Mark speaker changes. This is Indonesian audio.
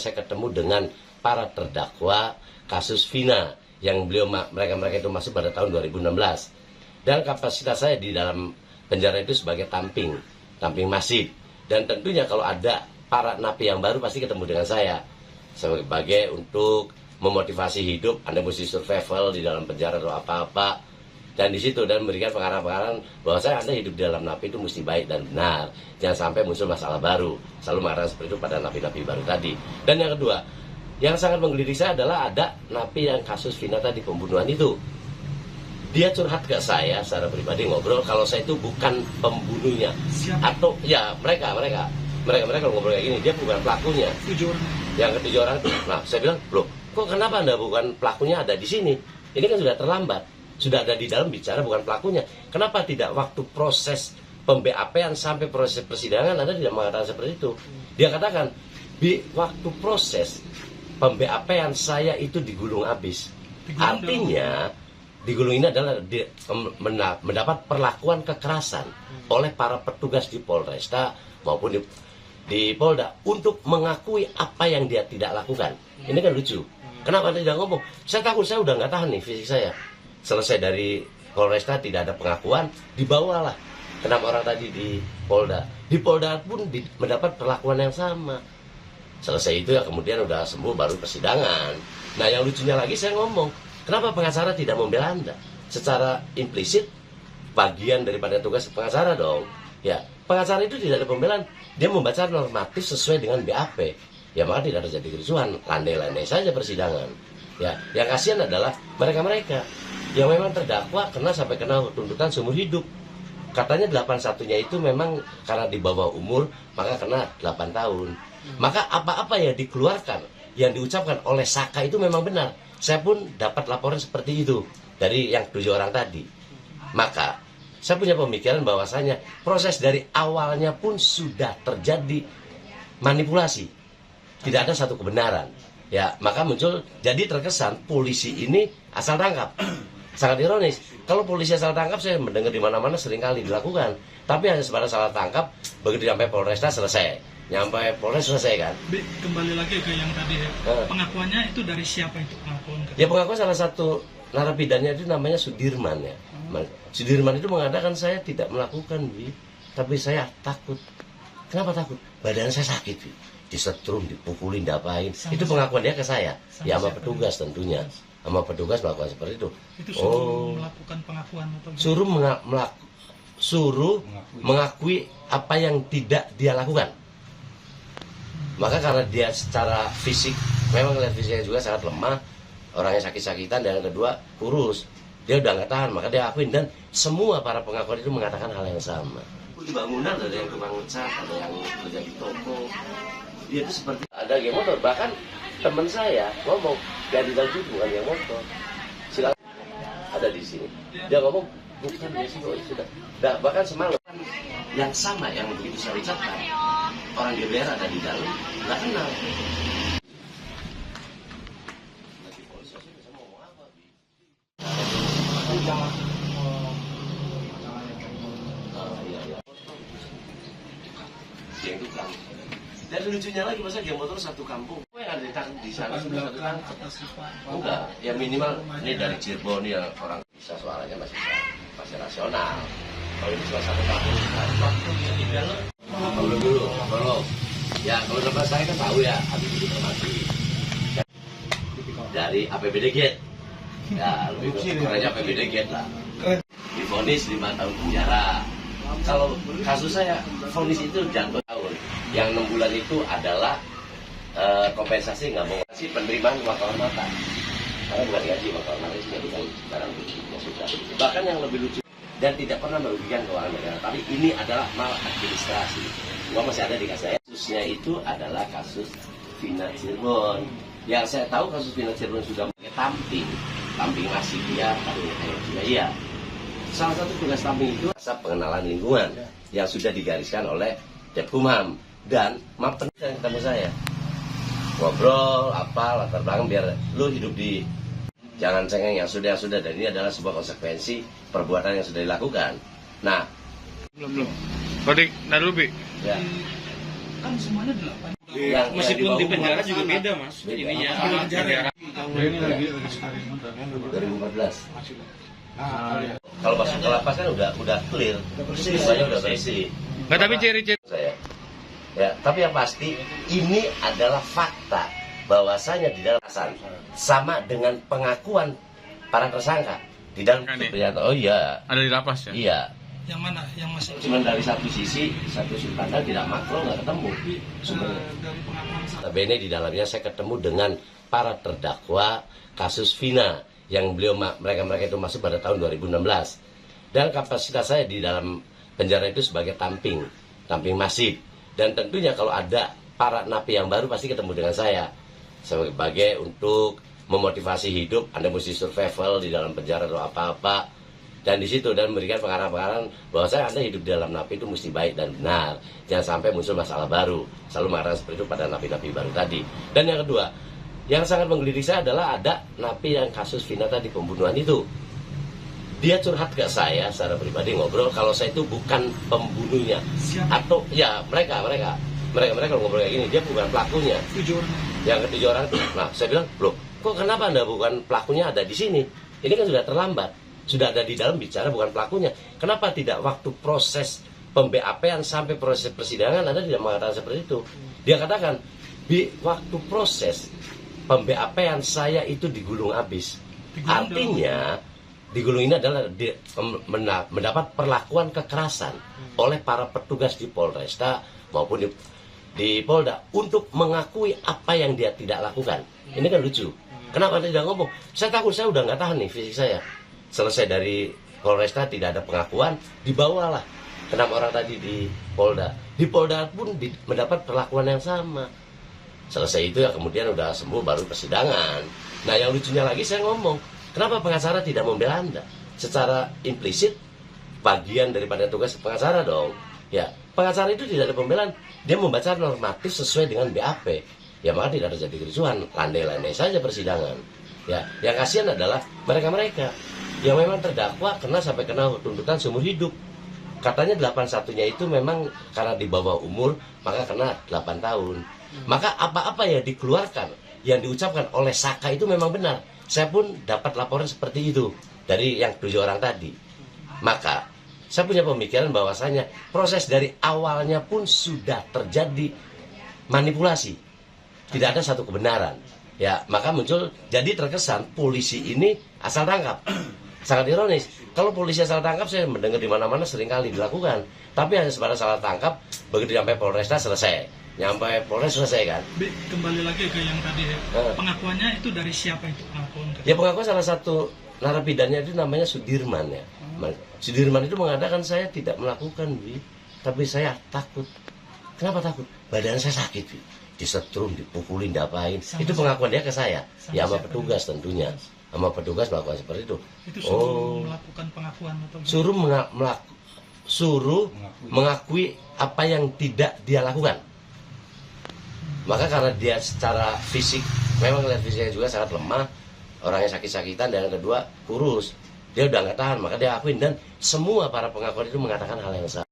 Speaker 1: saya ketemu dengan para terdakwa kasus Vina yang mereka itu masuk pada tahun 2016. Dan kapasitas saya di dalam penjara itu sebagai tamping masif. Dan tentunya kalau ada para napi yang baru pasti ketemu dengan saya sebagai untuk memotivasi hidup. Anda mesti survival di dalam penjara atau apa-apa, dan di situ dan memberikan pengarahan-pengarahan bahwa Anda hidup di dalam napi itu mesti baik dan benar, jangan sampai muncul masalah baru. Selalu mengatakan seperti itu pada napi-napi baru tadi. Dan yang kedua, yang sangat menggelitik saya adalah ada napi yang kasus Vina tadi, pembunuhan itu. Dia curhat ke saya secara pribadi, ngobrol kalau saya itu bukan pembunuhnya. Siapa? Atau ya mereka kalau ngobrol kayak gini, dia bukan pelakunya. 7 orang. Yang ke-7 orang itu. Nah, saya bilang, "Loh, kok kenapa Anda bukan pelakunya ada di sini? Ini kan sudah terlambat. Sudah ada di dalam bicara bukan pelakunya. Kenapa tidak waktu proses pem-BAP-an sampai proses persidangan Anda tidak mengatakan seperti itu?" Dia katakan, "Di waktu proses pem-BAP-an saya itu digulung habis." Artinya digulung ini adalah mendapat perlakuan kekerasan oleh para petugas di Polresta maupun di Polda untuk mengakui apa yang dia tidak lakukan. Ini kan lucu. Kenapa tidak ngomong? Saya takut, saya udah nggak tahan nih fisik saya. Selesai dari Polresta tidak ada pengakuan, dibawalah kenapa orang tadi di Polda. Di Polda pun mendapat perlakuan yang sama. Selesai itu ya kemudian udah sembuh baru persidangan. Nah yang lucunya lagi saya ngomong, kenapa pengacara tidak membela Anda? Secara implisit bagian daripada tugas pengacara dong. Ya, pengacara itu tidak ada pembelaan. Dia membaca normatif sesuai dengan BAP. Ya maka tidak terjadi kerusuhan, landai-landai saja persidangan. Ya, yang kasihan adalah mereka-mereka yang memang terdakwa sampai kena tuntutan seumur hidup. Katanya 81-nya itu memang karena di bawah umur, maka kena 8 tahun. Maka apa-apa yang dikeluarkan, yang diucapkan oleh Saka itu memang benar. Saya pun dapat laporan seperti itu dari yang 7 orang tadi. Maka saya punya pemikiran bahwasanya proses dari awalnya pun sudah terjadi manipulasi. Tidak ada satu kebenaran. Ya, maka muncul jadi terkesan polisi ini asal tangkap. Sangat ironis. Kalau polisi asal tangkap saya mendengar di mana-mana seringkali dilakukan. Tapi hanya sebatas salah tangkap, begitu sampai Polresta selesai. Nyampe Polres selesai kan.
Speaker 2: Kembali lagi ke yang tadi ya. Pengakuannya itu dari siapa itu pengakuan?
Speaker 1: Ya pengakuan salah satu narapidana itu namanya Sudirman ya. Sudirman itu mengatakan saya tidak melakukan, tapi saya takut. Kenapa takut? Badan saya sakit, disetrum, dipukulin, diapain. Itu pengakuan dia ke saya. Ya sama petugas tentunya. Sama petugas melakukan seperti itu.
Speaker 2: Itu suruh melakukan pengakuan atau
Speaker 1: suruh mengakui apa yang tidak dia lakukan. Maka karena dia secara fisik, memang lihat fisiknya juga sangat lemah, orangnya sakit-sakitan, dan yang kedua kurus. Dia udah nggak tahan, maka dia akuin. Dan semua para pengakuan itu mengatakan hal yang sama. Di bangunan ada yang tukang ngecat, ada yang kerja di toko. Dia itu seperti ada geng motor. Bahkan teman saya ngomong, dari dalam itu bukan geng motor. Silakan ada di sini. Dia ngomong, bukan dia sih, sudah. Nah, bahkan semalam yang sama yang begitu saya ucapkan, orang DPR ada di dalam, nggak kenal. Geng tukang. Dan lucunya lagi masa geng motor satu kampung. Yang ada di sana sudah satu kampung. Enggak, ya minimal ini dari Cirebon ya orang bisa suaranya masih rasional. Kalau ini cuma satu kampung, waktu bisa tinggal. Belum. Ya kalau tempat saya kan tahu ya, habis itu termati dari APBD Gate. Ya lebih kerennya APBD Gate lah. Divonis 5 tahun penjara. Kalau kasus saya, vonis itu jangan 2 tahun. Yang 6 bulan itu adalah kompensasi, nggak mau kasih penerimaan uang kehormatan. Karena bukan gaji, uang kehormatan itu bukan barang bukti, sudah. Bahkan yang lebih lucu dan tidak pernah merugikan keuangan negara. Tapi ini adalah maladministrasi. Uang masih ada di kas saya. Kasusnya itu adalah kasus Vina Cirebon. Yang saya tahu kasus Vina Cirebon sudah pakai tamping masih dia, juga iya. Salah satu tugas tamping itu asal pengenalan lingkungan yang sudah digariskan oleh Depkumham. Dan maaf yang ketemu saya ngobrol apa latar belakang biar lu hidup di jangan cengeng yang sudah dan ini adalah sebuah konsekuensi perbuatan yang sudah dilakukan. Nah
Speaker 2: belum Badik, dulu Bi.
Speaker 1: Ya.
Speaker 2: Kan semuanya 8
Speaker 3: Meskipun di penjara juga beda, Mas. Ininya penjara.
Speaker 2: Ini lagi sekarang.
Speaker 1: 2014. Kalau masuk ke lapas kan udah clear, semuanya udah bersih.
Speaker 3: Nggak, tapi ciri-ciri
Speaker 1: Saya, ya, tapi yang pasti ini adalah fakta bahwasanya di dalam pasal sama dengan pengakuan para tersangka di dalam Supriyanto. Oh iya,
Speaker 3: ada di lapas ya?
Speaker 1: iya.
Speaker 2: Yang mana? Yang masih
Speaker 1: Cuma dari satu sisi, satu sudut pandang tidak makro, nggak ketemu.
Speaker 2: dari pengakuan
Speaker 1: Notabene di dalamnya saya ketemu dengan para terdakwa kasus Vina yang mereka itu masuk pada tahun 2016. Dan kapasitas saya di dalam penjara itu sebagai tamping masif. Dan tentunya kalau ada para napi yang baru pasti ketemu dengan saya sebagai untuk memotivasi hidup. Anda mesti survival di dalam penjara atau apa-apa. Dan di situ dan memberikan pengarahan-pengarahan bahwa Anda hidup di dalam napi itu mesti baik dan benar. Jangan sampai muncul masalah baru. Selalu mengatakan seperti itu pada napi-napi baru tadi. Dan yang kedua, yang sangat menggelitik saya adalah ada napi yang kasus Vina tadi, pembunuhan itu. Dia curhat ke saya secara pribadi, ngobrol kalau saya itu bukan pembunuhnya.
Speaker 2: Siapa?
Speaker 1: Atau ya mereka kalau ngobrol kayak gini, dia bukan pelakunya.
Speaker 2: 7 orang.
Speaker 1: Yang ketujuh orang itu. Nah, saya bilang, "Loh, kok kenapa Anda bukan pelakunya ada di sini? Ini kan sudah terlambat. Sudah ada di dalam bicara bukan pelakunya. Kenapa tidak waktu proses pem-BAP-an sampai proses persidangan Anda tidak mengatakan seperti itu?" Dia katakan, "Di waktu proses pem-BAP-an saya itu digulung habis." Artinya digulung ini adalah mendapat perlakuan kekerasan oleh para petugas di Polresta maupun di Polda untuk mengakui apa yang dia tidak lakukan. Ini kan lucu. Kenapa tidak ngomong? Saya takut, saya udah nggak tahan nih fisik saya. Selesai dari Polresta tidak ada pengakuan, dibawalah ke 6 orang tadi di Polda. Di Polda pun mendapat perlakuan yang sama. Selesai itu ya kemudian udah sembuh baru persidangan. Nah yang lucunya lagi saya ngomong, kenapa pengacara tidak membela Anda? Secara implisit bagian daripada tugas pengacara dong. Ya, pengacara itu tidak ada pembelaan. Dia membaca normatif sesuai dengan BAP. Ya maka tidak terjadi kericuhan, landai-landai saja persidangan. Ya, yang kasihan adalah mereka-mereka yang memang terdakwa kena sampai kena tuntutan seumur hidup. Katanya 81-nya itu memang karena di bawah umur maka kena 8 tahun. Maka apa-apa yang dikeluarkan, yang diucapkan oleh Saka itu memang benar. Saya pun dapat laporan seperti itu dari yang 7 orang tadi. Maka saya punya pemikiran bahwasanya proses dari awalnya pun sudah terjadi manipulasi. Tidak ada satu kebenaran. Ya, maka muncul jadi terkesan polisi ini asal tangkap. Sangat ironis. Kalau polisi asal tangkap saya mendengar di mana-mana seringkali dilakukan. Tapi hanya sebatas salah tangkap, begitu sampai Polresta selesai. Nyampe Polres selesai kan.
Speaker 2: Kembali lagi ke yang tadi pengakuannya itu dari siapa itu pengakuan?
Speaker 1: Ya pengakuan salah satu narapidana itu namanya Sudirman ya. Sudirman itu mengatakan saya tidak melakukan, tapi saya takut. Kenapa takut? Badan saya sakit, disetrum, dipukulin, diapain. Itu pengakuan dia ke saya. Ya sama petugas tentunya. Sama petugas melakukan seperti itu.
Speaker 2: Itu suruh melakukan pengakuan atau
Speaker 1: suruh mengakui apa yang tidak dia lakukan. Maka karena dia secara fisik memang lihat fisiknya juga sangat lemah, orangnya sakit-sakitan, dan yang kedua kurus, dia udah nggak tahan, maka dia akuin. Dan semua para pengakuan itu mengatakan hal yang sama.